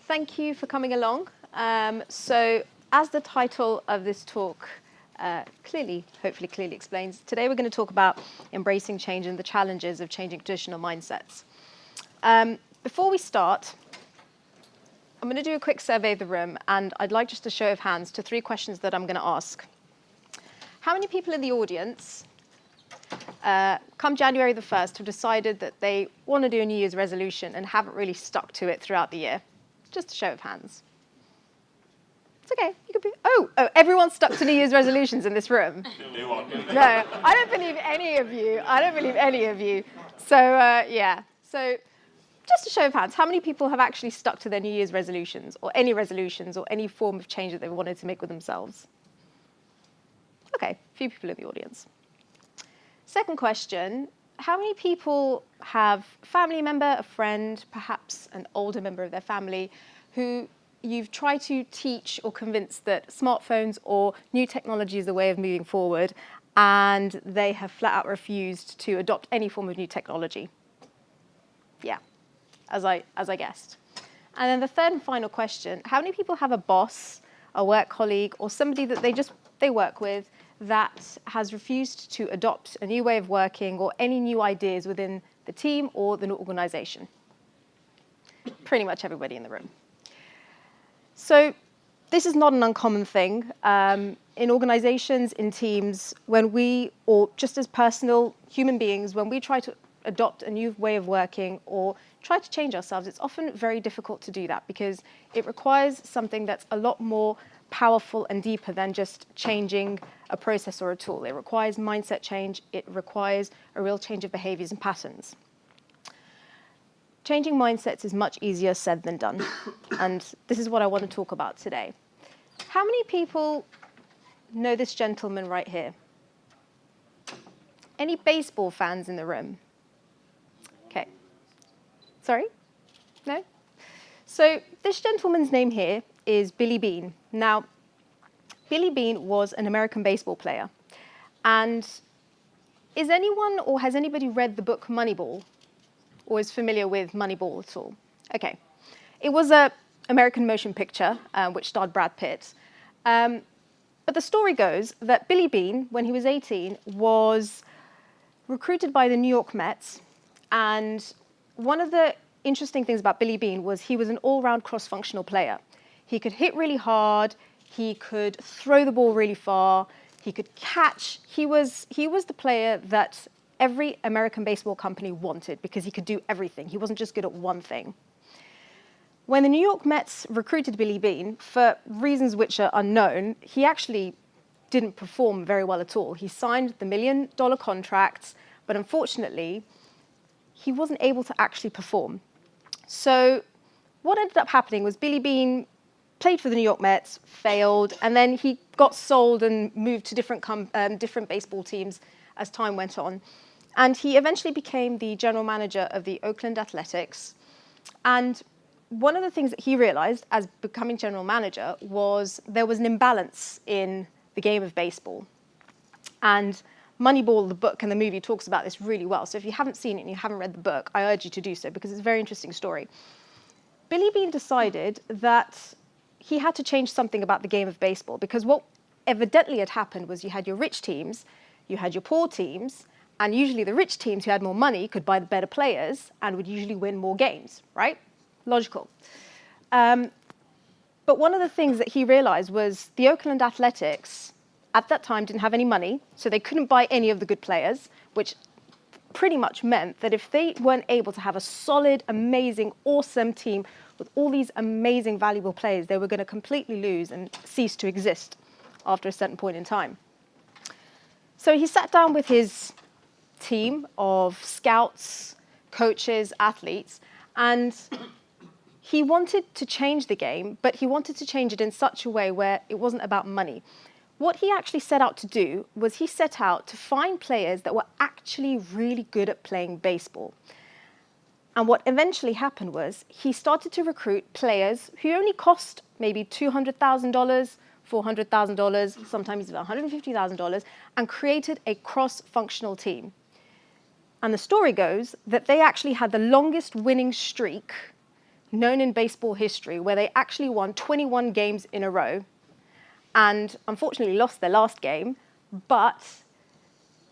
Thank you for coming along. So as the title of this talk hopefully clearly explains, today we're going to talk about embracing change and the challenges of changing traditional mindsets. Before we start, I'm going to do a quick survey of the room, and I'd like just a show of hands to 3 questions that I'm going to ask. How many people in the audience, come January the 1st, have decided that they want to do a New Year's resolution and haven't really stuck to it throughout the year? Just a show of hands. It's okay. You could be. Oh, everyone's stuck to New Year's resolutions in this room. No, I don't believe any of you. So yeah. So just a show of hands. How many people have actually stuck to their New Year's resolutions, or any form of change that they wanted to make with themselves? Okay, a few people in the audience. Second question. How many people have a family member, a friend, perhaps an older member of their family, who you've tried to teach or convince that smartphones or new technology is the way of moving forward, and they have flat out refused to adopt any form of new technology? Yeah, as I guessed. And then the third and final question, how many people have a boss, a work colleague, or somebody that they work with that has refused to adopt a new way of working or any new ideas within the team or the organization? Pretty much everybody in the room. So this is not an uncommon thing. In organizations, in teams, or just as personal human beings, when we try to adopt a new way of working or try to change ourselves, it's often very difficult to do that because it requires something that's a lot more powerful and deeper than just changing a process or a tool. It requires mindset change. It requires a real change of behaviors and patterns. Changing mindsets is much easier said than done, and this is what I want to talk about today. How many people know this gentleman right here? Any baseball fans in the room? Okay. Sorry? No? So this gentleman's name here is Billy Beane. Now, Billy Beane was an American baseball player. And has anybody read the book Moneyball? Or is familiar with Moneyball at all? Okay. It was an American motion picture, which starred Brad Pitt. But the story goes that Billy Beane, when he was 18, was recruited by the New York Mets. And one of the interesting things about Billy Beane was he was an all-round cross-functional player. He could hit really hard. He could throw the ball really far. He could catch. He was the player that every American baseball company wanted because he could do everything. He wasn't just good at one thing. When the New York Mets recruited Billy Beane, for reasons which are unknown, he actually didn't perform very well at all. He signed the $1 million contracts, but unfortunately, he wasn't able to actually perform. So what ended up happening was Billy Beane played for the New York Mets, failed, and then he got sold and moved to different baseball teams as time went on. And he eventually became the general manager of the Oakland Athletics. And one of the things that he realized as becoming general manager was there was an imbalance in the game of baseball. And Moneyball, the book and the movie, talks about this really well. So if you haven't seen it and you haven't read the book, I urge you to do so because it's a very interesting story. Billy Beane decided that he had to change something about the game of baseball because what evidently had happened was you had your rich teams, you had your poor teams, and usually the rich teams who had more money could buy the better players and would usually win more games, right? Logical. But one of the things that he realized was the Oakland Athletics at that time didn't have any money, so they couldn't buy any of the good players, which pretty much meant that if they weren't able to have a solid, amazing, awesome team with all these amazing, valuable players, they were going to completely lose and cease to exist after a certain point in time. So he sat down with his team of scouts, coaches, athletes, and he wanted to change the game, but he wanted to change it in such a way where it wasn't about money. What he actually set out to do was he set out to find players that were actually really good at playing baseball. And what eventually happened was he started to recruit players who only cost maybe $200,000, $400,000, sometimes even $150,000, and created a cross-functional team. And the story goes that they actually had the longest winning streak known in baseball history where they actually won 21 games in a row and unfortunately lost their last game. But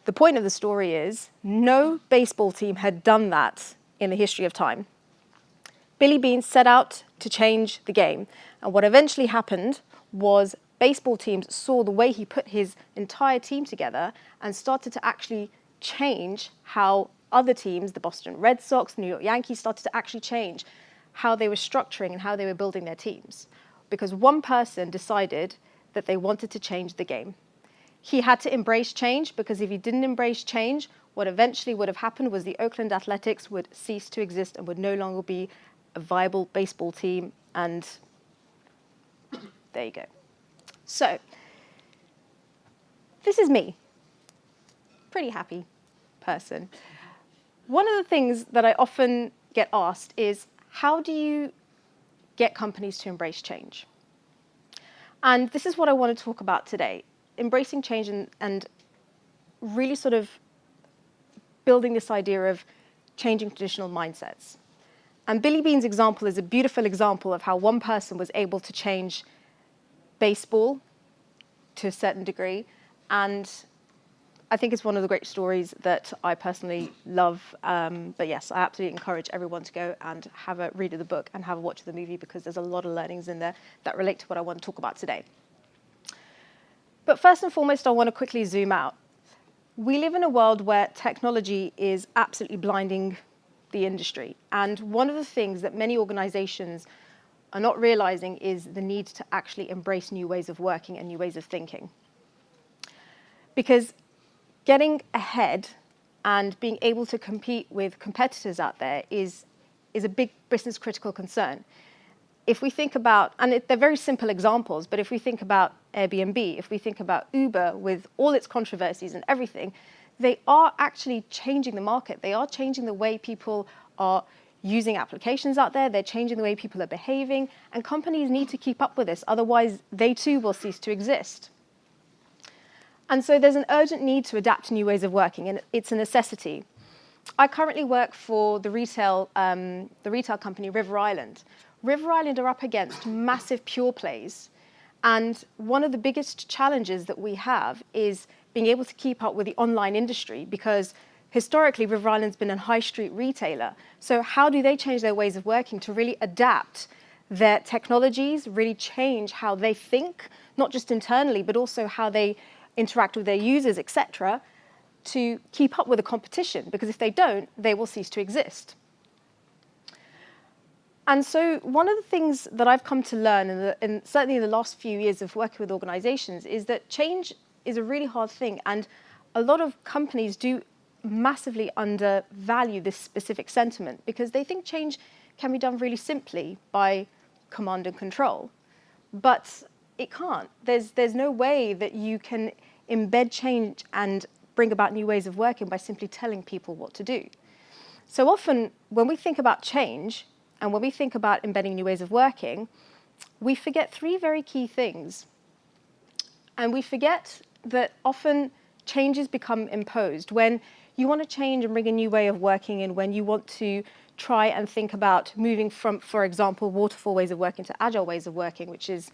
the point of the story is no baseball team had done that in the history of time. Billy Beane set out to change the game. And what eventually happened was baseball teams saw the way he put his entire team together and started to actually change how other teams, the Boston Red Sox, the New York Yankees, started to actually change how they were structuring and how they were building their teams. Because one person decided that they wanted to change the game. He had to embrace change, because if he didn't embrace change, what eventually would have happened was the Oakland Athletics would cease to exist and would no longer be a viable baseball team. And there you go. So this is me. Pretty happy person. One of the things that I often get asked is, how do you get companies to embrace change? And this is what I want to talk about today. Embracing change and really sort of building this idea of changing traditional mindsets. And Billy Beane's example is a beautiful example of how one person was able to change baseball to a certain degree. And I think it's one of the great stories that I personally love. But yes, I absolutely encourage everyone to go and have a read of the book and have a watch of the movie, because there's a lot of learnings in there that relate to what I want to talk about today. But first and foremost, I want to quickly zoom out. We live in a world where technology is absolutely blinding the industry. And one of the things that many organizations are not realizing is the need to actually embrace new ways of working and new ways of thinking. Because getting ahead and being able to compete with competitors out there is a big business critical concern. If we think about, and they're very simple examples, but if we think about Airbnb, if we think about Uber with all its controversies and everything, they are actually changing the market. They are changing the way people are using applications out there. They're changing the way people are behaving, and companies need to keep up with this. Otherwise, they too will cease to exist. And so there's an urgent need to adapt to new ways of working, and it's a necessity. I currently work for the retail company River Island. River Island are up against massive pure plays. And one of the biggest challenges that we have is being able to keep up with the online industry, because historically River Island's been a high street retailer. So how do they change their ways of working to really adapt their technologies, really change how they think, not just internally, but also how they interact with their users, etc., to keep up with the competition? Because if they don't, they will cease to exist. And so one of the things that I've come to learn, certainly in the last few years of working with organizations, is that change is a really hard thing. And a lot of companies do massively undervalue this specific sentiment, because they think change can be done really simply by command and control. But it can't. There's no way that you can embed change and bring about new ways of working by simply telling people what to do. So often when we think about change, and when we think about embedding new ways of working, we forget three very key things. And we forget that often changes become imposed. When you want to change and bring a new way of working, and when you want to try and think about moving from, for example, waterfall ways of working to agile ways of working, which is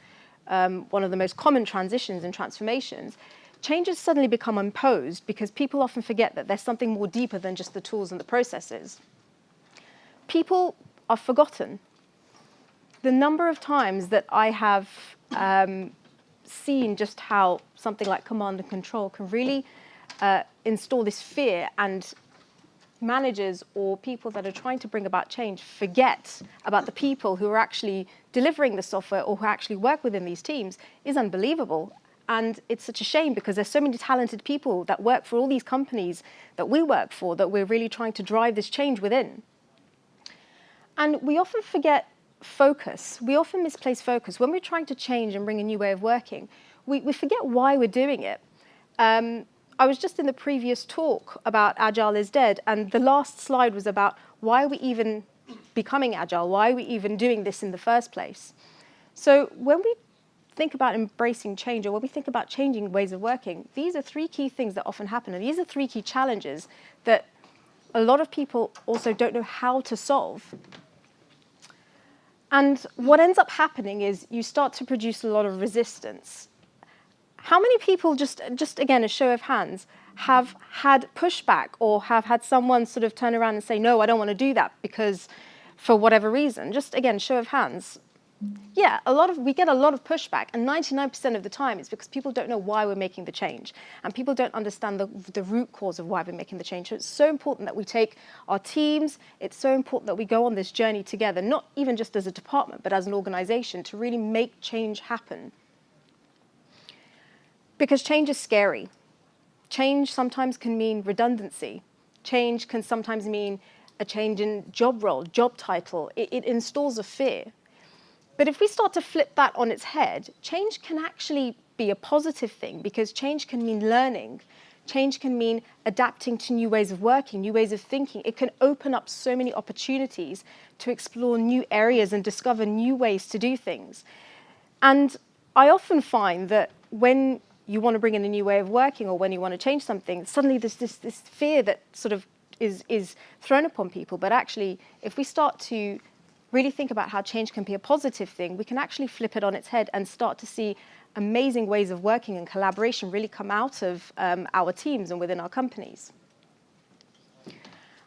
one of the most common transitions and transformations, changes suddenly become imposed, because people often forget that there's something more deeper than just the tools and the processes. People are forgotten. The number of times that I have seen just how something like command and control can really install this fear, and managers or people that are trying to bring about change forget about the people who are actually delivering the software or who actually work within these teams, is unbelievable. And it's such a shame, because there's so many talented people that work for all these companies that we work for, that we're really trying to drive this change within. And we often forget focus. We often misplace focus. When we're trying to change and bring a new way of working, we forget why we're doing it. I was just in the previous talk about Agile is Dead, and the last slide was about why are we even becoming Agile? Why are we even doing this in the first place? So when we think about embracing change, or when we think about changing ways of working, these are three key things that often happen, and these are three key challenges that a lot of people also don't know how to solve. And what ends up happening is you start to produce a lot of resistance. How many people, just again, a show of hands, have had pushback or have had someone sort of turn around and say, no, I don't want to do that because for whatever reason? Just again, show of hands. Yeah, we get a lot of pushback, and 99% of the time it's because people don't know why we're making the change, and people don't understand the root cause of why we're making the change. So it's so important that we take our teams, it's so important that we go on this journey together, not even just as a department, but as an organization, to really make change happen. Because change is scary. Change sometimes can mean redundancy. Change can sometimes mean a change in job role, job title. It installs a fear. But if we start to flip that on its head, change can actually be a positive thing, because change can mean learning. Change can mean adapting to new ways of working, new ways of thinking. It can open up so many opportunities to explore new areas and discover new ways to do things. And I often find that when you want to bring in a new way of working, or when you want to change something, suddenly there's this fear that sort of is thrown upon people. But actually, if we start to really think about how change can be a positive thing, we can actually flip it on its head and start to see amazing ways of working and collaboration really come out of our teams and within our companies.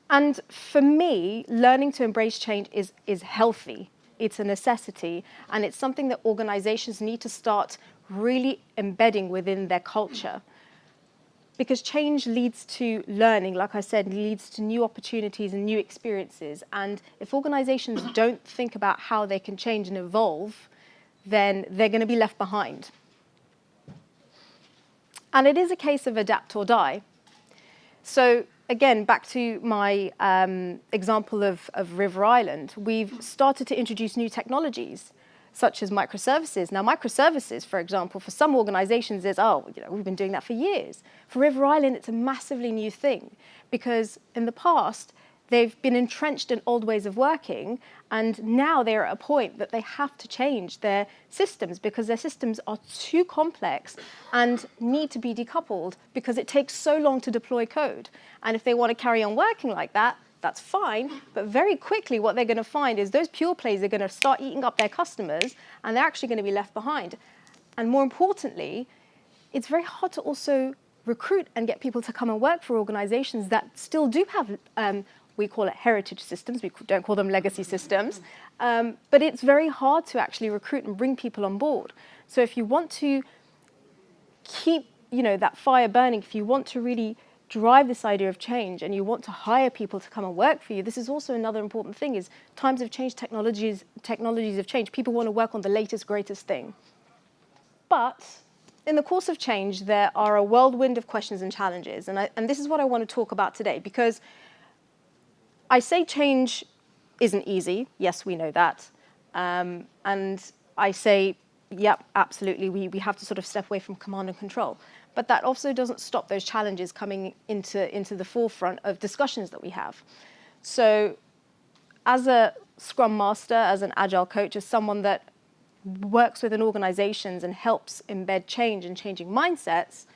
And for me, learning to embrace change is healthy. It's a necessity, and it's something that organizations need to start really embedding within their culture. Because change leads to learning, like I said, leads to new opportunities and new experiences. And if organizations don't think about how they can change and evolve, then they're going to be left behind. And it is a case of adapt or die. So again, back to my example of River Island, we've started to introduce new technologies, such as microservices. Now, microservices, for example, for some organizations is, we've been doing that for years. For River Island, it's a massively new thing, because in the past, they've been entrenched in old ways of working, and now they're at a point that they have to change their systems, because their systems are too complex and need to be decoupled, because it takes so long to deploy code. And if they want to carry on working like that, that's fine, but very quickly what they're going to find is those pure plays are going to start eating up their customers, and they're actually going to be left behind. And more importantly, it's very hard to also recruit and get people to come and work for organizations that still do have, we call it heritage systems, we don't call them legacy systems, but it's very hard to actually recruit and bring people on board. So if you want to keep that fire burning, if you want to really drive this idea of change, and you want to hire people to come and work for you, this is also another important thing, is times have changed, technologies have changed. People want to work on the latest, greatest thing. But in the course of change, there are a whirlwind of questions and challenges, and this is what I want to talk about today, because I say change isn't easy. Yes, we know that. And I say, yep, absolutely, we have to sort of step away from command and control. But that also doesn't stop those challenges coming into the forefront of discussions that we have. So as a Scrum Master, as an Agile coach, as someone that works within organizations and helps embed change and changing mindsets,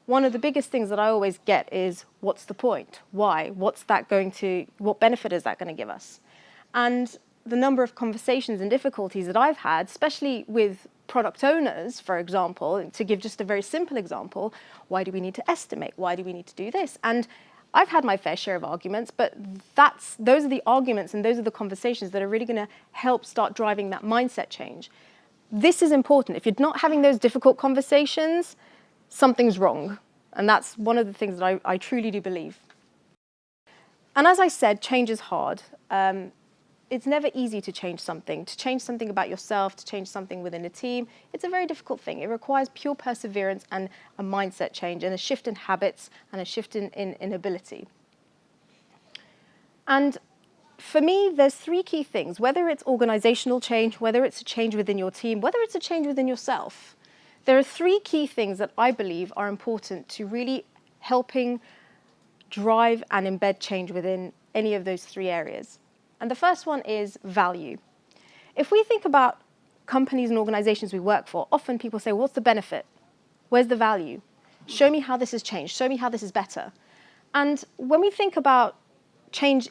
one of the biggest things that I always get is, what's the point? Why? What benefit is that going to give us? And the number of conversations and difficulties that I've had, especially with product owners, for example, to give just a very simple example, why do we need to estimate? Why do we need to do this? And I've had my fair share of arguments, but those are the arguments and those are the conversations that are really going to help start driving that mindset change. This is important. If you're not having those difficult conversations, something's wrong. And that's one of the things that I truly do believe. And as I said, change is hard. It's never easy to change something about yourself, to change something within a team. It's a very difficult thing. It requires pure perseverance and a mindset change and a shift in habits and a shift in ability. And for me, there's three key things, whether it's organizational change, whether it's a change within your team, whether it's a change within yourself. There are three key things that I believe are important to really helping drive and embed change within any of those three areas. And the first one is value. If we think about companies and organizations we work for, often people say, what's the benefit? Where's the value? Show me how this has changed. Show me how this is better. And when we think about change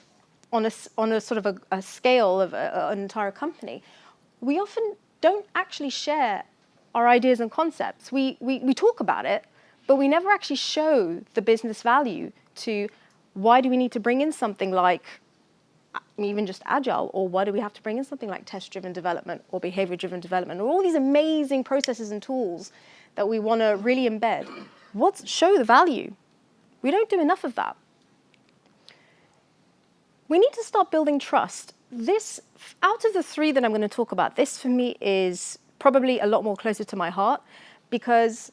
on a sort of a scale of an entire company, we often don't actually share our ideas and concepts. We talk about it, but we never actually show the business value to why do we need to bring in something like even just agile, or why do we have to bring in something like test-driven development or behavior-driven development, or all these amazing processes and tools that we want to really embed. Show the value. We don't do enough of that. We need to start building trust. This, out of the three that I'm going to talk about, this for me is probably a lot more closer to my heart, because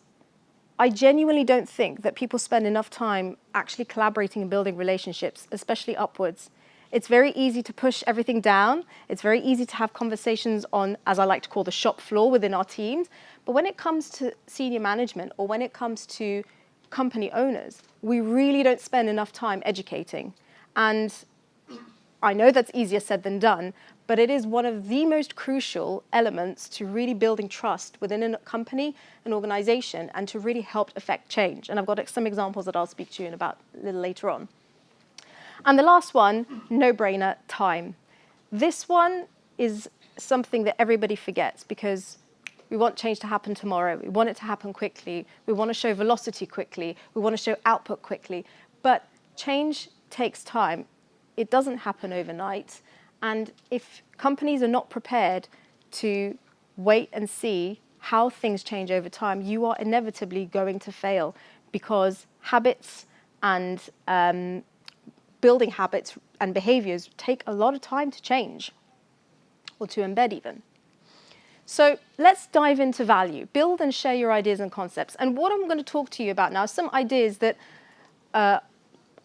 I genuinely don't think that people spend enough time actually collaborating and building relationships, especially upwards. It's very easy to push everything down. It's very easy to have conversations on, as I like to call, the shop floor within our teams. But when it comes to senior management, or when it comes to company owners, we really don't spend enough time educating. And I know that's easier said than done, but it is one of the most crucial elements to really building trust within a company, an organization, and to really help affect change. And I've got some examples that I'll speak to you in about a little later on. And the last one, no-brainer, time. This one is something that everybody forgets, because we want change to happen tomorrow. We want it to happen quickly. We want to show velocity quickly. We want to show output quickly. But change takes time. It doesn't happen overnight. And if companies are not prepared to wait and see how things change over time, you are inevitably going to fail, because habits and building habits and behaviors take a lot of time to change, or to embed even. So let's dive into value. Build and share your ideas and concepts. And what I'm going to talk to you about now are some ideas that are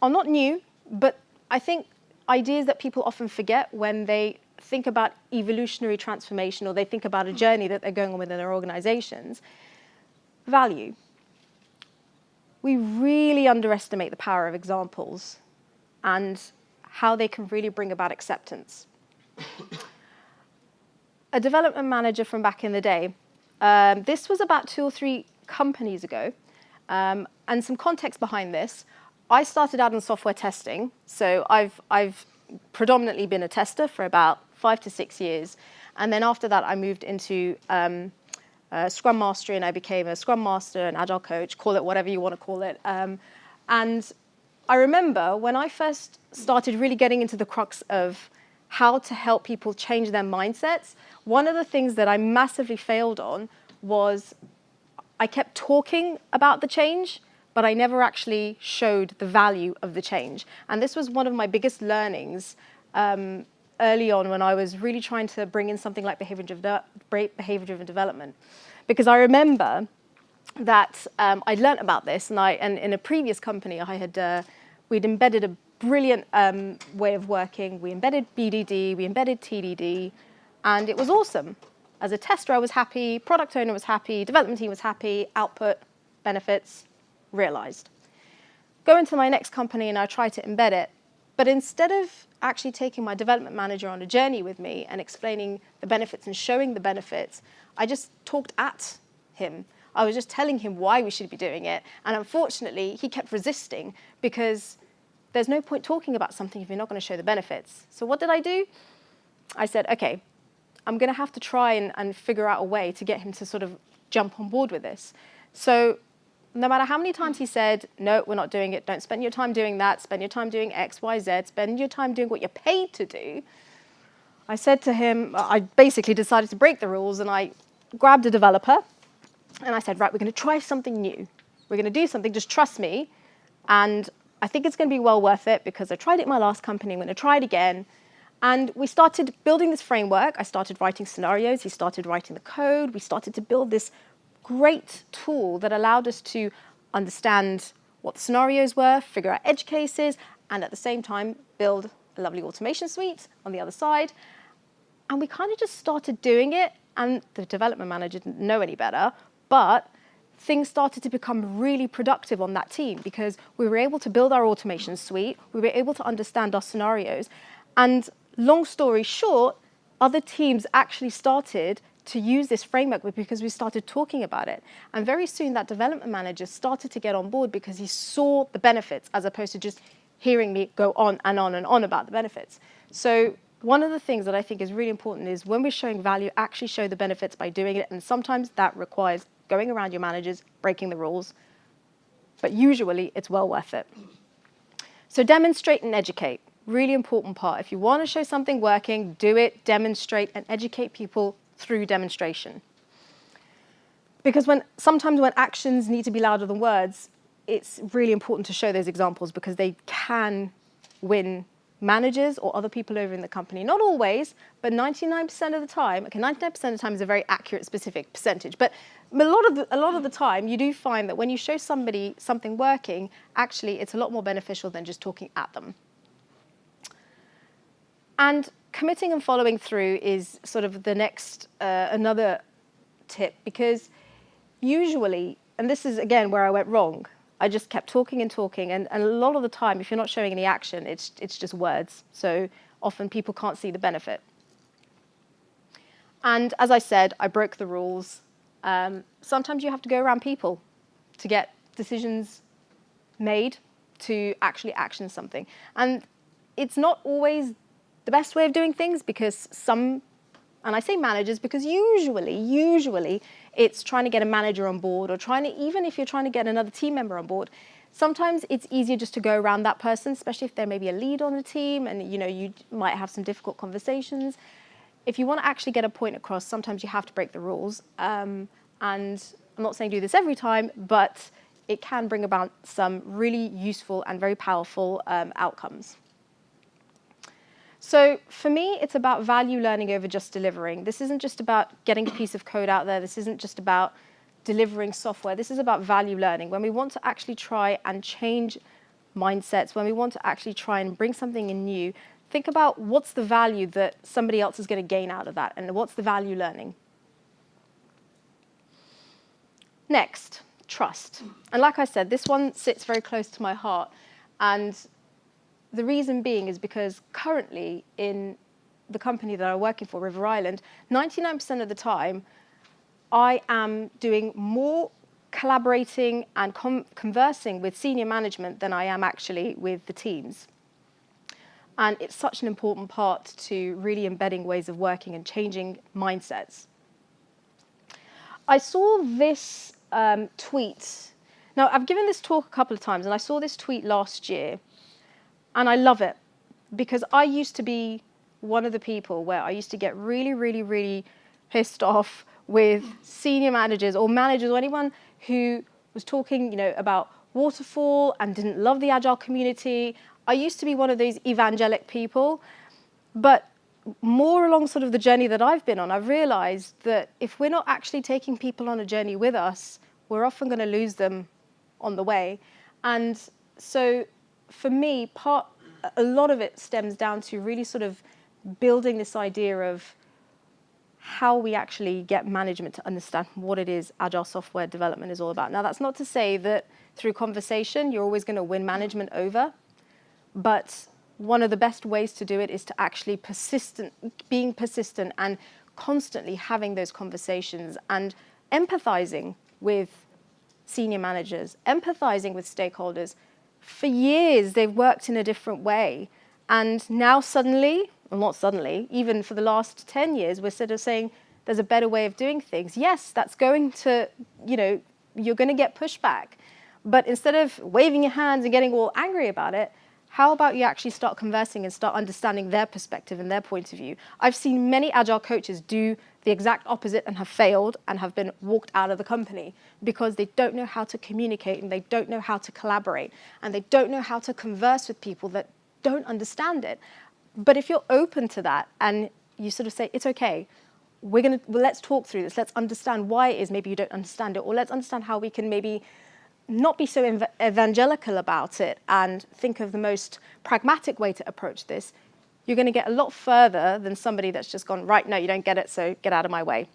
not new, but I think ideas that people often forget when they think about evolutionary transformation, or they think about a journey that they're going on within their organizations. Value. We really underestimate the power of examples and how they can really bring about acceptance. A development manager from back in the day, this was about 2 or 3 companies ago, and some context behind this. I started out in software testing, so I've predominantly been a tester for about 5 to 6 years, and then after that I moved into Scrum Mastery, and I became a Scrum Master, an Agile coach, call it whatever you want to call it. And I remember when I first started really getting into the crux of how to help people change their mindsets, one of the things that I massively failed on was I kept talking about the change, but I never actually showed the value of the change. And this was one of my biggest learnings early on, when I was really trying to bring in something like behavior-driven development. Because I remember that I'd learned about this, and in a previous company, we'd embedded a brilliant way of working. We embedded BDD, we embedded TDD, and it was awesome. As a tester, I was happy, product owner was happy, development team was happy, output, benefits, realized. Go into my next company and I try to embed it, but instead of actually taking my development manager on a journey with me and explaining the benefits and showing the benefits, I just talked at him. I was just telling him why we should be doing it. And unfortunately, he kept resisting, because there's no point talking about something if you're not going to show the benefits. So what did I do? I said, okay, I'm going to have to try and figure out a way to get him to sort of jump on board with this. So no matter how many times he said, no, we're not doing it, don't spend your time doing that, spend your time doing X, Y, Z, spend your time doing what you're paid to do, I said to him, I basically decided to break the rules, and I grabbed a developer, and I said, right, we're going to try something new. We're going to do something, just trust me, and I think it's going to be well worth it, because I tried it in my last company, I'm going to try it again. And we started building this framework. I started writing scenarios, he started writing the code, we started to build this great tool that allowed us to understand what the scenarios were, figure out edge cases, and at the same time build a lovely automation suite on the other side. And we kind of just started doing it, and the development manager didn't know any better, but things started to become really productive on that team, because we were able to build our automation suite, we were able to understand our scenarios, and long story short, other teams actually started to use this framework because we started talking about it. And very soon that development manager started to get on board, because he saw the benefits, as opposed to just hearing me go on and on and on about the benefits. So one of the things that I think is really important is when we're showing value, actually show the benefits by doing it. And sometimes that requires going around your managers, breaking the rules. But usually it's well worth it. So demonstrate and educate. Really important part. If you want to show something working, do it, demonstrate, and educate people through demonstration. Because sometimes when actions need to be louder than words, it's really important to show those examples because they can win managers or other people over in the company. Not always, but 99% of the time. Okay, 99% of the time is a very accurate, specific percentage. But a lot of the time, you do find that when you show somebody something working, actually, it's a lot more beneficial than just talking at them. And committing and following through is sort of the next, another tip, because usually, and this is, again, where I went wrong, I just kept talking and talking, and a lot of the time, if you're not showing any action, it's just words. So often people can't see the benefit. And as I said, I broke the rules. Sometimes you have to go around people to get decisions made to actually action something. And it's not always the best way of doing things because some, and I say managers because usually it's trying to get a manager on board or even if you're trying to get another team member on board, sometimes it's easier just to go around that person, especially if there may be a lead on the team and you might have some difficult conversations. If you want to actually get a point across, sometimes you have to break the rules. And I'm not saying do this every time, but it can bring about some really useful and very powerful outcomes. So for me, it's about value learning over just delivering. This isn't just about getting a piece of code out there. This isn't just about delivering software. This is about value learning. When we want to actually try and change mindsets, when we want to actually try and bring something in new, think about what's the value that somebody else is going to gain out of that, and what's the value learning. Next, trust. And like I said, this one sits very close to my heart. And the reason being is because currently in the company that I'm working for, River Island, 99% of the time, I am doing more collaborating and conversing with senior management than I am actually with the teams. And it's such an important part to really embedding ways of working and changing mindsets. I saw this tweet. Now, I've given this talk a couple of times, and I saw this tweet last year. And I love it because I used to be one of the people where I used to get really pissed off with senior managers or anyone who was talking, about waterfall and didn't love the agile community. I used to be one of those evangelic people, but more along sort of the journey that I've been on, I've realized that if we're not actually taking people on a journey with us, we're often going to lose them on the way. And so for me, a lot of it stems down to really sort of building this idea of how we actually get management to understand what it is agile software development is all about. Now, that's not to say that through conversation, you're always going to win management over, but one of the best ways to do it is to actually being persistent and constantly having those conversations and empathizing with senior managers, empathizing with stakeholders. For years, they've worked in a different way. And now suddenly, well, not suddenly, even for the last 10 years, we're sort of saying there's a better way of doing things. Yes, that's going to, you're going to get pushback. But instead of waving your hands and getting all angry about it, how about you actually start conversing and start understanding their perspective and their point of view? I've seen many agile coaches do the exact opposite and have failed and have been walked out of the company because they don't know how to communicate and they don't know how to collaborate and they don't know how to converse with people that don't understand it. But if you're open to that and you sort of say, it's okay, let's talk through this, let's understand why it is maybe you don't understand it, or let's understand how we can maybe not be so evangelical about it and think of the most pragmatic way to approach this, you're going to get a lot further than somebody that's just gone, right, no, you don't get it, so get out of my way.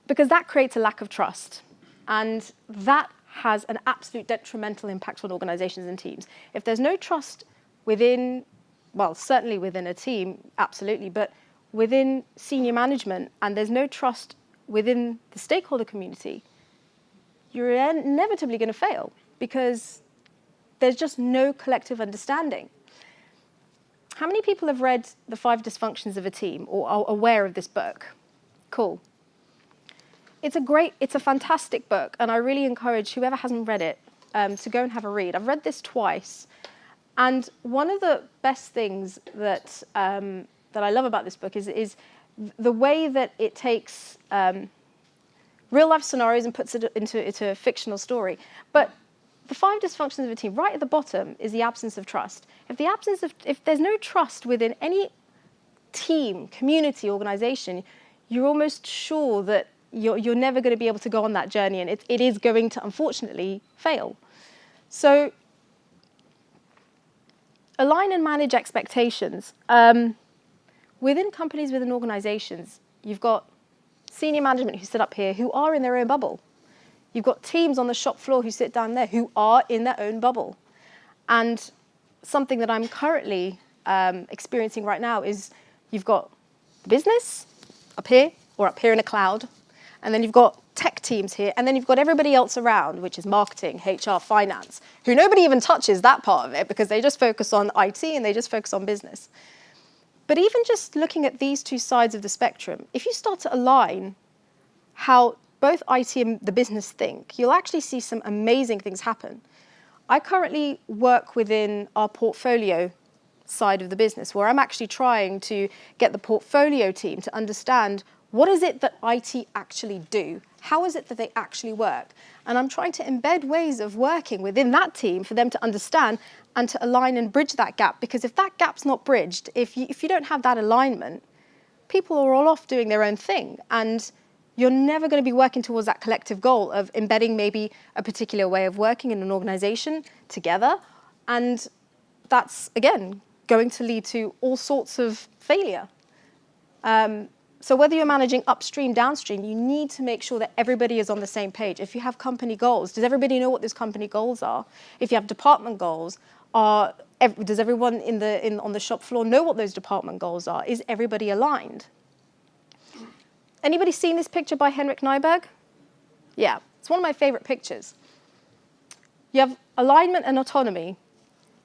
Because that creates a lack of trust. And that has an absolute detrimental impact on organizations and teams. If there's no trust within, well, certainly within a team, absolutely, but within senior management, and there's no trust within the stakeholder community, you're inevitably going to fail because there's just no collective understanding. How many people have read The 5 Dysfunctions of a Team or are aware of this book? Cool. It's a fantastic book, and I really encourage whoever hasn't read it to go and have a read. I've read this twice, and one of the best things that I love about this book is the way that it takes real life scenarios and puts it into a fictional story. But the 5 dysfunctions of a team, right at the bottom, is the absence of trust. If there's no trust within any team, community, organization, you're almost sure that you're never going to be able to go on that journey, and it is going to, unfortunately, fail. So align and manage expectations. Within companies, within organizations, you've got senior management who sit up here who are in their own bubble. You've got teams on the shop floor who sit down there who are in their own bubble. And something that I'm currently experiencing right now is you've got business up here or up here in a cloud, and then you've got tech teams here, and then you've got everybody else around, which is marketing, HR, finance, who nobody even touches that part of it because they just focus on IT and they just focus on business. But even just looking at these two sides of the spectrum, if you start to align how both IT and the business think, you'll actually see some amazing things happen. I currently work within our portfolio side of the business, where I'm actually trying to get the portfolio team to understand what is it that IT actually do? How is it that they actually work? And I'm trying to embed ways of working within that team for them to understand and to align and bridge that gap. Because if that gap's not bridged, if you don't have that alignment, people are all off doing their own thing. And you're never going to be working towards that collective goal of embedding maybe a particular way of working in an organization together. And that's, again, going to lead to all sorts of failure. So whether you're managing upstream, downstream, you need to make sure that everybody is on the same page. If you have company goals, does everybody know what those company goals are? If you have department goals, does everyone on the shop floor know what those department goals are? Is everybody aligned? Anybody seen this picture by Henrik Nyberg? Yeah, it's one of my favorite pictures. You have alignment and autonomy.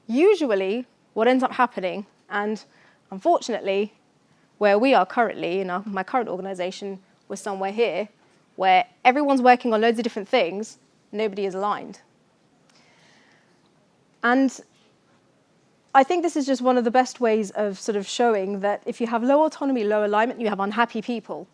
Usually, what ends up happening, and unfortunately, where we are currently, in my current organization, we're somewhere here, where everyone's working on loads of different things, nobody is aligned. And I think this is just one of the best ways of sort of showing that if you have low autonomy, low alignment, you have unhappy people.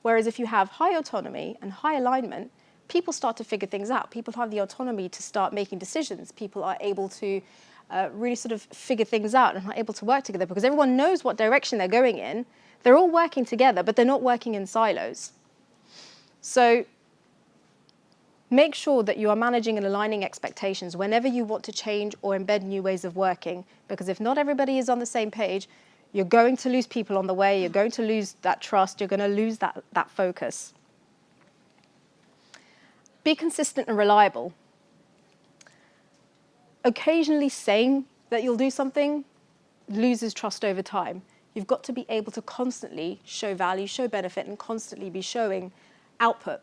Whereas if you have high autonomy and high alignment, people start to figure things out. People have the autonomy to start making decisions. People are able to really sort of figure things out and are able to work together because everyone knows what direction they're going in. They're all working together, but they're not working in silos. So make sure that you are managing and aligning expectations whenever you want to change or embed new ways of working, because if not everybody is on the same page, you're going to lose people on the way, you're going to lose that trust, you're going to lose that focus. Be consistent and reliable. Occasionally saying that you'll do something loses trust over time. You've got to be able to constantly show value, show benefit, and constantly be showing output.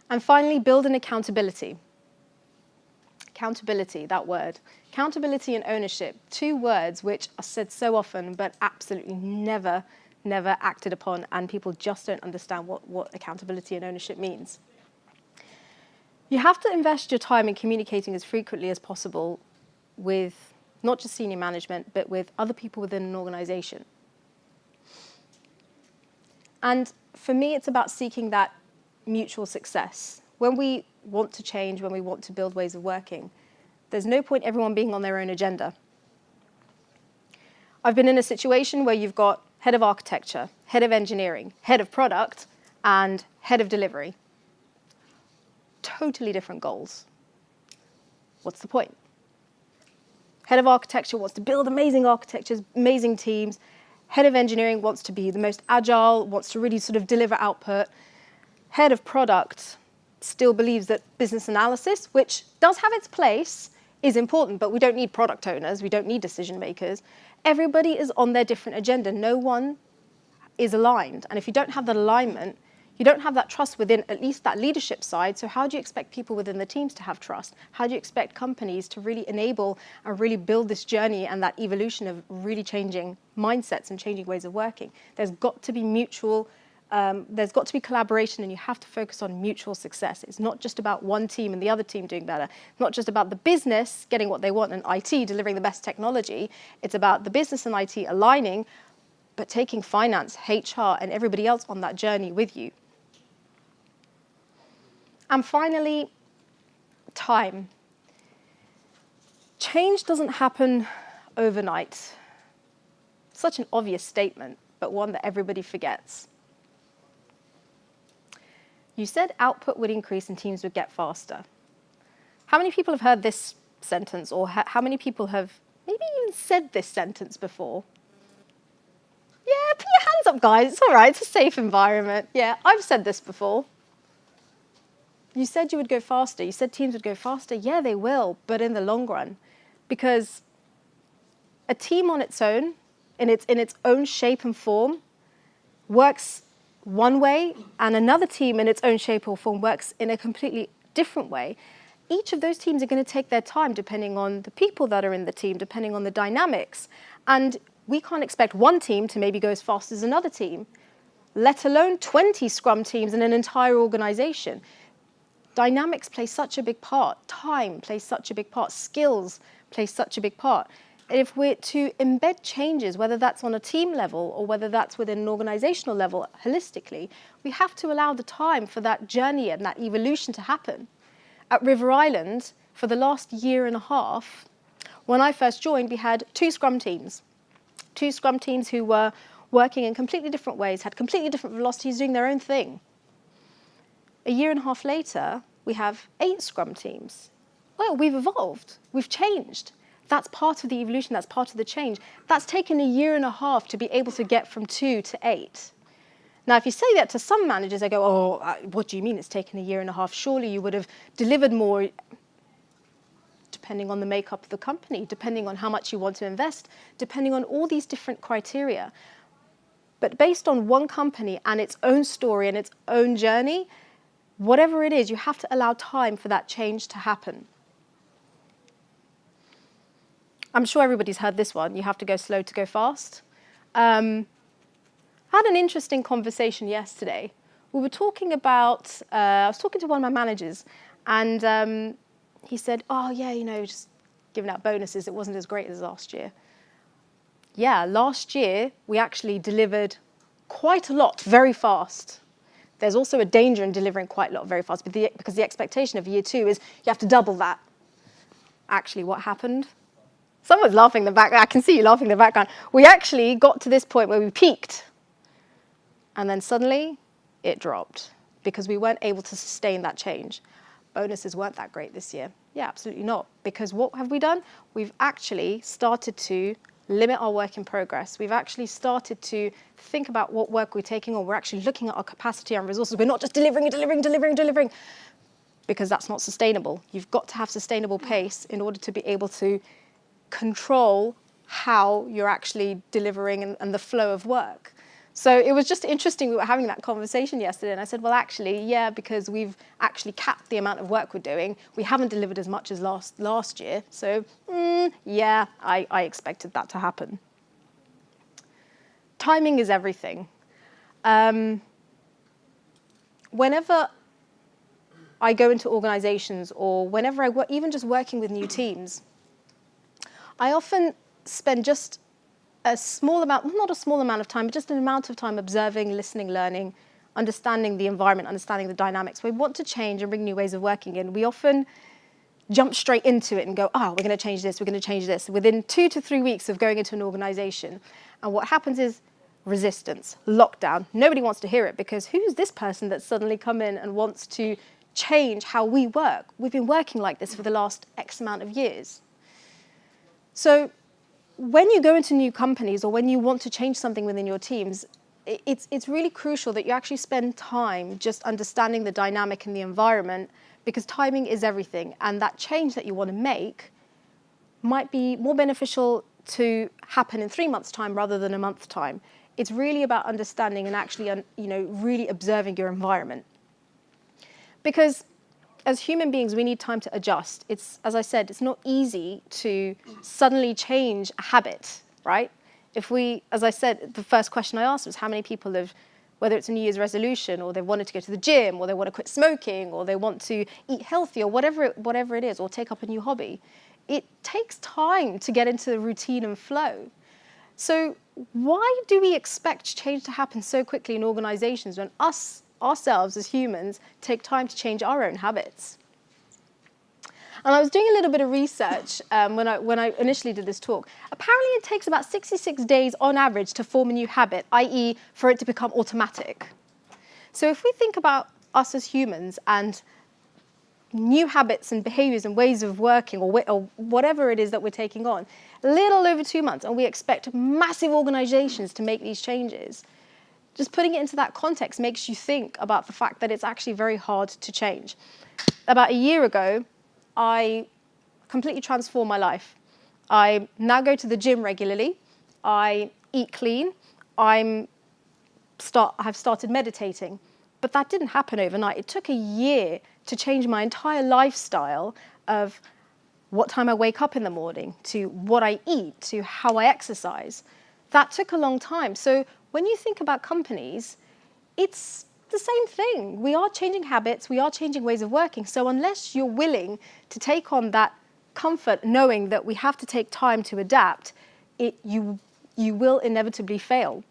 And finally, build an accountability. Accountability, that word. Accountability and ownership, two words which are said so often, but absolutely never acted upon, and people just don't understand what accountability and ownership means. You have to invest your time in communicating as frequently as possible with not just senior management, but with other people within an organization. And for me, it's about seeking that mutual success. When we want to change, when we want to build ways of working, there's no point everyone being on their own agenda. I've been in a situation where you've got head of architecture, head of engineering, head of product, and head of delivery. Totally different goals. What's the point? Head of architecture wants to build amazing architectures, amazing teams. Head of engineering wants to be the most agile, wants to really sort of deliver output. Head of product still believes that business analysis, which does have its place, is important, but we don't need product owners, we don't need decision makers. Everybody is on their different agenda. No one is aligned. And if you don't have that alignment, You don't have that trust within at least that leadership side, so how do you expect people within the teams to have trust? How do you expect companies to really enable and really build this journey and that evolution of really changing mindsets and changing ways of working? There's got to be mutual, there's got to be collaboration, and you have to focus on mutual success. It's not just about one team and the other team doing better. It's not just about the business getting what they want and IT delivering the best technology. It's about the business and IT aligning, but taking finance, HR, and everybody else on that journey with you. And finally, time. Change doesn't happen overnight. Such an obvious statement, but one that everybody forgets. You said output would increase and teams would get faster. How many people have heard this sentence, or how many people have maybe even said this sentence before? Yeah, put your hands up, guys. It's all right. It's a safe environment. Yeah, I've said this before. You said you would go faster. You said teams would go faster. Yeah, they will, but in the long run. Because a team on its own, in its own shape and form, works one way, and another team in its own shape or form works in a completely different way. Each of those teams are going to take their time depending on the people that are in the team, depending on the dynamics. And we can't expect one team to maybe go as fast as another team, let alone 20 Scrum teams in an entire organization. Dynamics play such a big part. Time plays such a big part. Skills play such a big part. And if we're to embed changes, whether that's on a team level or whether that's within an organizational level holistically, we have to allow the time for that journey and that evolution to happen. At River Island, for the last year and a half, when I first joined, we had two Scrum teams who were working in completely different ways, had completely different velocities, doing their own thing. A year and a half later, we have 8 Scrum teams. Well, we've evolved. We've changed. That's part of the evolution. That's part of the change. That's taken a year and a half to be able to get from 2 to 8. Now, if you say that to some managers, they go, oh, what do you mean it's taken a year and a half? Surely you would have delivered more, depending on the makeup of the company, depending on how much you want to invest, depending on all these different criteria. But based on one company and its own story and its own journey, whatever it is, you have to allow time for that change to happen. I'm sure everybody's heard this one. You have to go slow to go fast. I had an interesting conversation yesterday. We were talking about, I was talking to one of my managers, and he said, oh, yeah, just giving out bonuses, it wasn't as great as last year. Yeah, last year, we actually delivered quite a lot very fast. There's also a danger in delivering quite a lot very fast, because the expectation of year 2 is you have to double that. Actually, what happened? Someone's laughing in the back. I can see you laughing in the background. We actually got to this point where we peaked. And then suddenly, it dropped because we weren't able to sustain that change. Bonuses weren't that great this year. Yeah, absolutely not. Because what have we done? We've actually started to limit our work in progress. We've actually started to think about what work we're taking on. We're actually looking at our capacity and resources. We're not just delivering, because that's not sustainable. You've got to have sustainable pace in order to be able to control how you're actually delivering and the flow of work. So it was just interesting. We were having that conversation yesterday, and I said, well, actually, yeah, because we've actually capped the amount of work we're doing. We haven't delivered as much as last year. So, yeah, I expected that to happen. Timing is everything. Whenever I go into organizations, or whenever I work, even just working with new teams, I often spend just a small amount, well, not a small amount of time, but just an amount of time observing, listening, learning, understanding the environment, understanding the dynamics. We want to change and bring new ways of working in. We often jump straight into it and go, we're going to change this, we're going to change this, within 2 to 3 weeks of going into an organization. And what happens is resistance, lockdown. Nobody wants to hear it, because who's this person that's suddenly come in and wants to change how we work? We've been working like this for the last X amount of years. So when you go into new companies, or when you want to change something within your teams, it's really crucial that you actually spend time just understanding the dynamic and the environment, because timing is everything. And that change that you want to make might be more beneficial to happen in 3 months' time rather than a month's time. It's really about understanding and actually, really observing your environment. Because as human beings, we need time to adjust. It's, as I said, it's not easy to suddenly change a habit, right? As I said, the first question I asked was how many people have, whether it's a New Year's resolution, or they wanted to go to the gym, or they want to quit smoking, or they want to eat healthy, or whatever it is, or take up a new hobby. It takes time to get into the routine and flow. So why do we expect change to happen so quickly in organizations when ourselves as humans take time to change our own habits? And I was doing a little bit of research when I initially did this talk. Apparently it takes about 66 days on average to form a new habit, i.e. for it to become automatic. So if we think about us as humans and new habits and behaviours and ways of working, or whatever it is that we're taking on, a little over 2 months, and we expect massive organisations to make these changes, just putting it into that context makes you think about the fact that it's actually very hard to change. About a year ago, I completely transformed my life. I now go to the gym regularly. I eat clean. I've started meditating. But that didn't happen overnight. It took a year to change my entire lifestyle of what time I wake up in the morning, to what I eat, to how I exercise. That took a long time. So when you think about companies, it's the same thing. We are changing habits, we are changing ways of working. So unless you're willing to take on that comfort knowing that we have to take time to adapt, you will inevitably fail.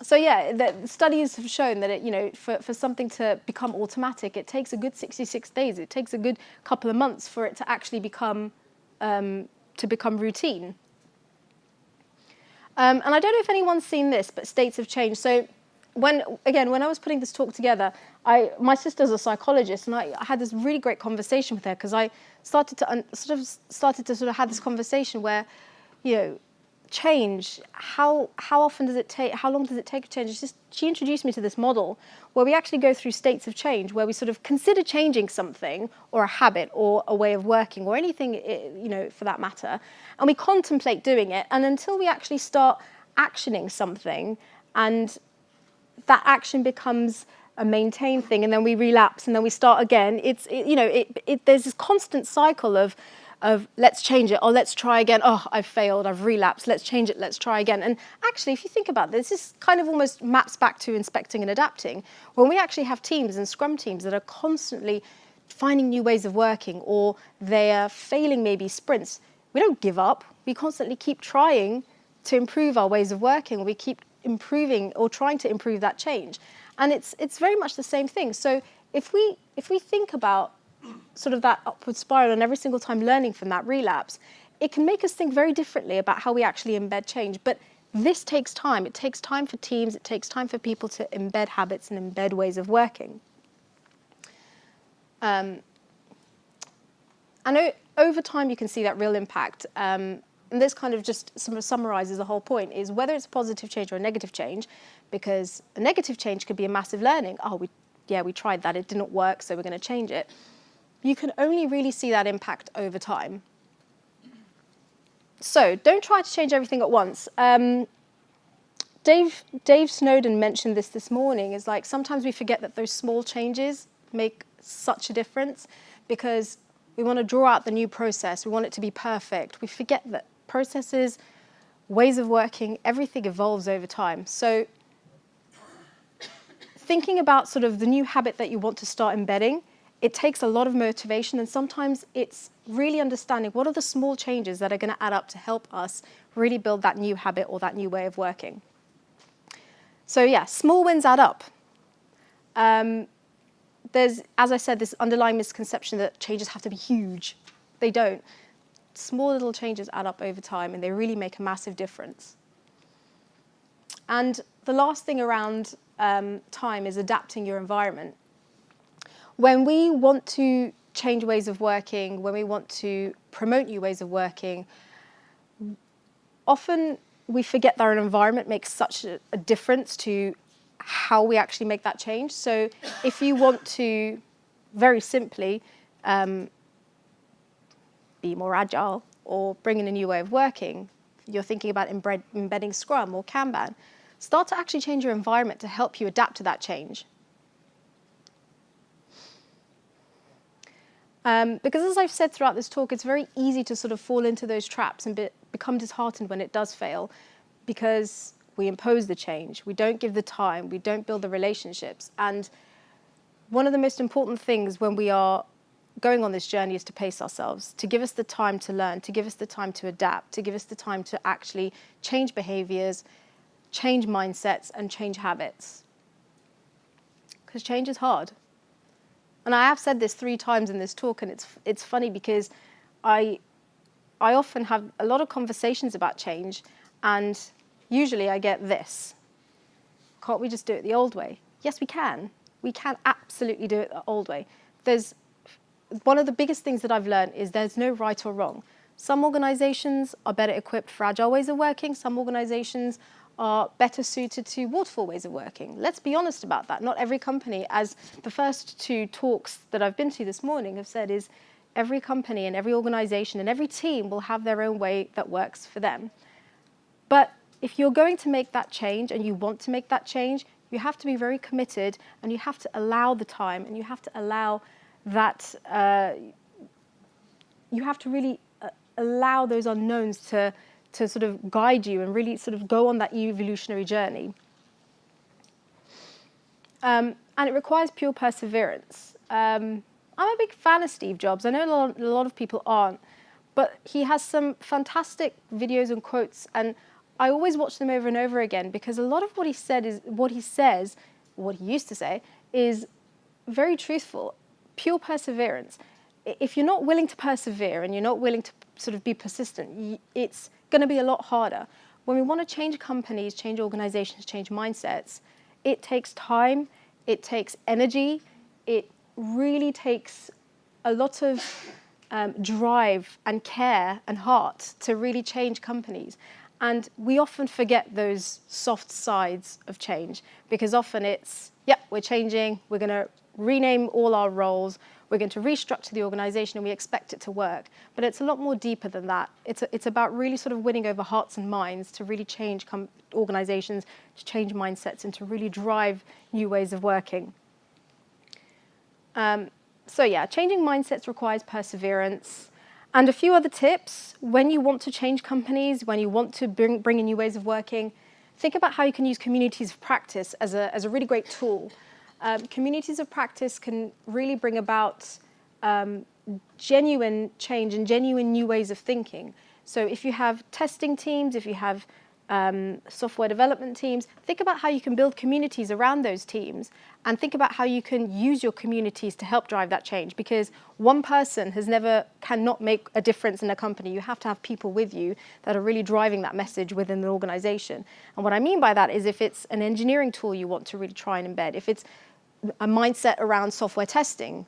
So yeah, the studies have shown that for something to become automatic, it takes a good 66 days. It takes a good couple of months for it to actually become routine. And I don't know if anyone's seen this, but states have changed. So when I was putting this talk together, my sister's a psychologist, and I had this really great conversation with her because I started to have this conversation where, change, how often does it take, how long does it take to change? She introduced me to this model where we actually go through states of change, where we sort of consider changing something or a habit or a way of working or anything, for that matter, and we contemplate doing it, and until we actually start actioning something and that action becomes a maintained thing, and then we relapse and then we start again. There's this constant cycle of let's change it, or let's try again, oh, I've failed, I've relapsed, let's change it, let's try again. And actually, if you think about this kind of almost maps back to inspecting and adapting. When we actually have teams and scrum teams that are constantly finding new ways of working, or they are failing maybe sprints, we don't give up. We constantly keep trying to improve our ways of working. We keep improving or trying to improve that change. And it's very much the same thing. So if we think about sort of that upward spiral and every single time learning from that relapse, it can make us think very differently about how we actually embed change. But this takes time. It takes time for teams. It takes time for people to embed habits and embed ways of working. And over time, you can see that real impact. And this kind of just sort of summarizes the whole point, is whether it's a positive change or a negative change, because a negative change could be a massive learning. Oh, we tried that. It didn't work, so we're going to change it. You can only really see that impact over time. So don't try to change everything at once. Dave Snowden mentioned this morning, is like sometimes we forget that those small changes make such a difference, because we want to draw out the new process. We want it to be perfect. We forget that processes, ways of working, everything evolves over time. So thinking about sort of the new habit that you want to start embedding, it takes a lot of motivation, and sometimes it's really understanding what are the small changes that are going to add up to help us really build that new habit or that new way of working. So yeah, small wins add up. There's, as I said, this underlying misconception that changes have to be huge. They don't. Small little changes add up over time, and they really make a massive difference. And the last thing around time is adapting your environment. When we want to change ways of working, when we want to promote new ways of working, often we forget that our environment makes such a difference to how we actually make that change. So if you want to, very simply, be more agile or bring in a new way of working, you're thinking about embedding Scrum or Kanban, start to actually change your environment to help you adapt to that change. Because as I've said throughout this talk, it's very easy to sort of fall into those traps and become disheartened when it does fail, because we impose the change, we don't give the time, we don't build the relationships. And one of the most important things when we are going on this journey is to pace ourselves, to give us the time to learn, to give us the time to adapt, to give us the time to actually change behaviours, change mindsets, and change habits. Because change is hard. And I have said this 3 times in this talk, and it's funny because I often have a lot of conversations about change, and usually I get this: can't we just do it the old way? Yes, we can. We can absolutely do it the old way. One of the biggest things that I've learned is there's no right or wrong. Some organizations are better equipped for agile ways of working. Some organizations are better suited to waterfall ways of working. Let's be honest about that. Not every company, as the first 2 talks that I've been to this morning have said, is every company and every organization and every team will have their own way that works for them. But if you're going to make that change and you want to make that change, you have to be very committed, and you have to allow the time, and you have to allow that, you have to really allow those unknowns to sort of guide you and really sort of go on that evolutionary journey. And it requires pure perseverance. I'm a big fan of Steve Jobs. I know a lot of people aren't, but he has some fantastic videos and quotes, and I always watch them over and over again, because a lot of what he used to say, is very truthful. Pure perseverance. If you're not willing to persevere and you're not willing to sort of be persistent, it's going to be a lot harder. When we want to change companies, change organizations, change mindsets, it takes time, it takes energy, it really takes a lot of drive and care and heart to really change companies. And we often forget those soft sides of change, because often it's, yep, we're changing, we're going to rename all our roles, we're going to restructure the organization, and we expect it to work. But it's a lot more deeper than that. It's about really sort of winning over hearts and minds to really change organizations, to change mindsets, and to really drive new ways of working. So yeah, changing mindsets requires perseverance. And a few other tips: when you want to change companies, when you want to bring in new ways of working, think about how you can use communities of practice as a really great tool. Communities of practice can really bring about genuine change and genuine new ways of thinking. So if you have testing teams, if you have software development teams, think about how you can build communities around those teams, and think about how you can use your communities to help drive that change, because one person cannot make a difference in a company. You have to have people with you that are really driving that message within the organization. And what I mean by that is, if it's an engineering tool you want to really try and embed, if it's a mindset around software testing,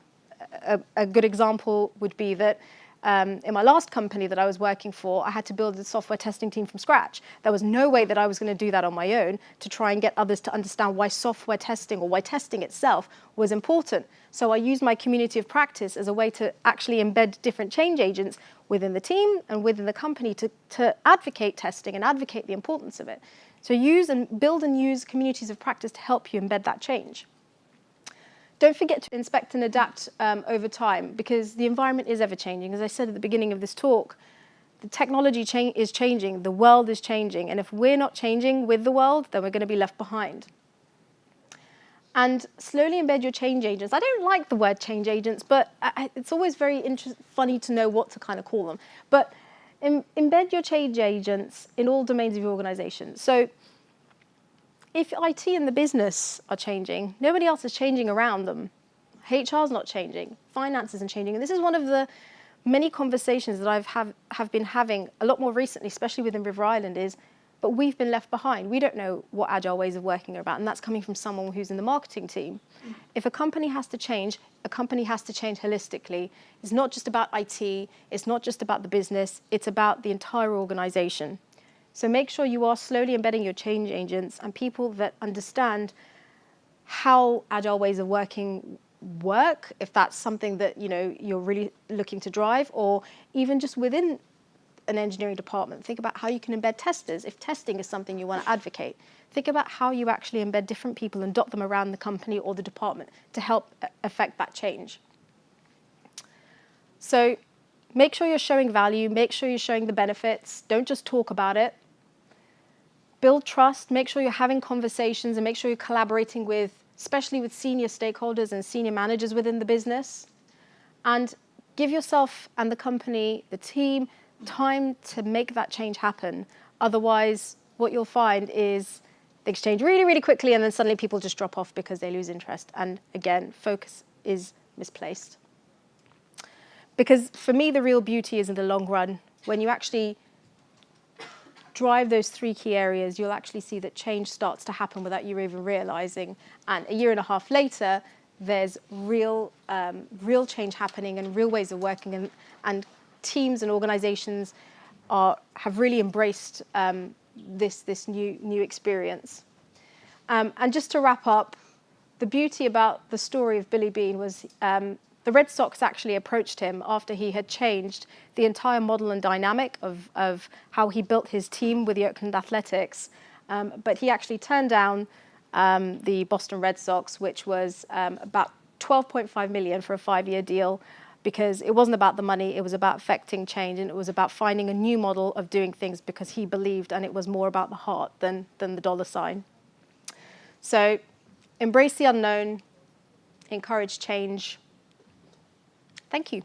a good example would be that in my last company that I was working for, I had to build a software testing team from scratch. There was no way that I was going to do that on my own to try and get others to understand why software testing, or why testing itself, was important. So I used my community of practice as a way to actually embed different change agents within the team and within the company to advocate testing and advocate the importance of it. So build and use communities of practice to help you embed that change. Don't forget to inspect and adapt over time, because the environment is ever changing. As I said at the beginning of this talk, the technology is changing, the world is changing, and if we're not changing with the world, then we're going to be left behind. And slowly embed your change agents. I don't like the word change agents, but it's always very funny to know what to kind of call them. But embed your change agents in all domains of your organization. So if IT and the business are changing, nobody else is changing around them. HR's not changing, finance isn't changing. And this is one of the many conversations that I have been having a lot more recently, especially within River Island, is, but we've been left behind. We don't know what agile ways of working are about, and that's coming from someone who's in the marketing team. If a company has to change, a company has to change holistically. It's not just about IT, it's not just about the business, it's about the entire organization. So make sure you are slowly embedding your change agents and people that understand how agile ways of working work, if that's something that you're really looking to drive, or even just within an engineering department. Think about how you can embed testers if testing is something you want to advocate. Think about how you actually embed different people and dot them around the company or the department to help affect that change. So make sure you're showing value. Make sure you're showing the benefits. Don't just talk about it. Build trust. Make sure you're having conversations and make sure you're collaborating with, especially with senior stakeholders and senior managers within the business. And give yourself and the company, the team, time to make that change happen. Otherwise, what you'll find is they exchange really, really quickly and then suddenly people just drop off because they lose interest. And again, focus is misplaced. Because for me, the real beauty is in the long run. When you actually drive those 3 key areas, you'll actually see that change starts to happen without you even realizing. And a year and a half later, there's real change happening and real ways of working. And teams and organizations have really embraced this new experience. And just to wrap up, the beauty about the story of Billy Beane was the Red Sox actually approached him after he had changed the entire model and dynamic of how he built his team with the Oakland Athletics. But he actually turned down the Boston Red Sox, which was about $12.5 million for a 5-year deal, because it wasn't about the money, it was about affecting change, and it was about finding a new model of doing things because he believed, and it was more about the heart than the dollar sign. So embrace the unknown, encourage change. Thank you.